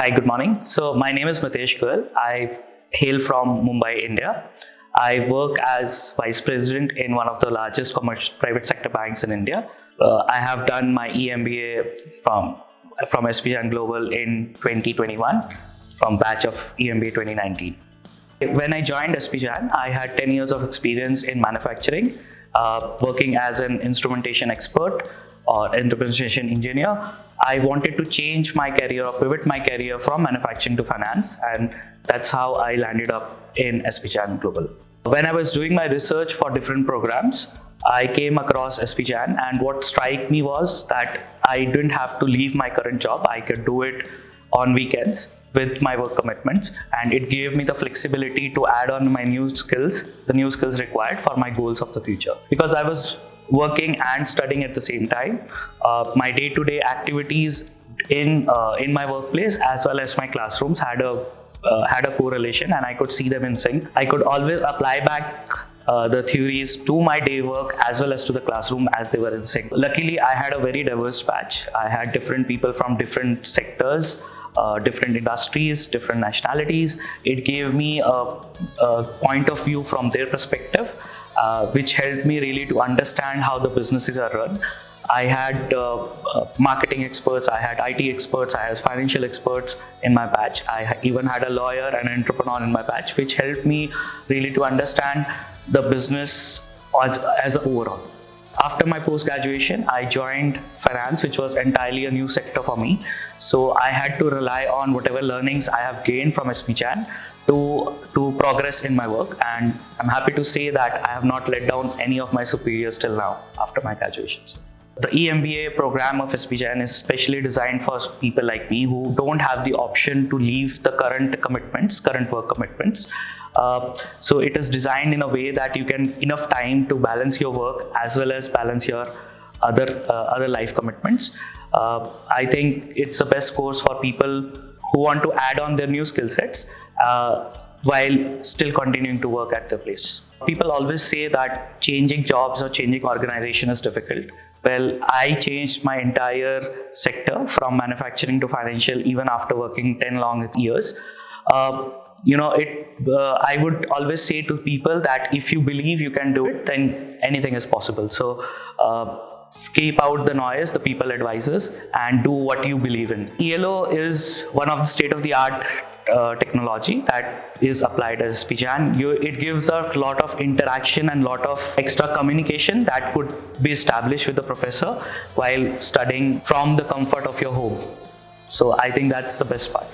Hi, good morning. So my name is Mitesh Goyal. I hail from Mumbai, India. I work as Vice President in one of the largest private sector banks in India. I have done my EMBA from SPJAN Global in 2021 from batch of EMBA 2019. When I joined SPJAN, I had 10 years of experience in manufacturing, working as an instrumentation expert or instrumentation engineer. I wanted to change my career or pivot my career from manufacturing to finance, and that's how I landed up in SPJAN Global. When I was doing my research for different programs, I came across SPJAN, and what struck me was that I didn't have to leave my current job. I could do it on weekends with my work commitments, and it gave me the flexibility to add on my the new skills required for my goals of the future. Because I was working and studying at the same time, my day-to-day activities in my workplace as well as my classrooms had a correlation, and I could see them in sync. I could always apply back the theories to my day work as well as to the classroom as they were in sync. Luckily, I had a very diverse batch. I had different people from different sectors, different industries, different nationalities. It gave me a point of view from their perspective, which helped me really to understand how the businesses are run. I had marketing experts, I had IT experts, I had financial experts in my batch. I even had a lawyer and an entrepreneur in my batch, which helped me really to understand the business as an overall. After my post-graduation, I joined finance, which was entirely a new sector for me. So I had to rely on whatever learnings I have gained from SPJAN to progress in my work. And I'm happy to say that I have not let down any of my superiors till now after my graduations. The EMBA program of SPJAN is specially designed for people like me who don't have the option to leave the current work commitments. So it is designed in a way that you can enough time to balance your work as well as balance your other life commitments. I think it's the best course for people who want to add on their new skill sets while still continuing to work at their place. People always say that changing jobs or changing organization is difficult. Well, I changed my entire sector from manufacturing to financial even after working 10 long years. I would always say to people that if you believe you can do it, then anything is possible. So keep out the noise, the people advisors, and do what you believe in. ELO is one of the state-of-the-art technology that is applied as SPJAN. It gives a lot of interaction and lot of extra communication that could be established with the professor while studying from the comfort of your home. So I think that's the best part.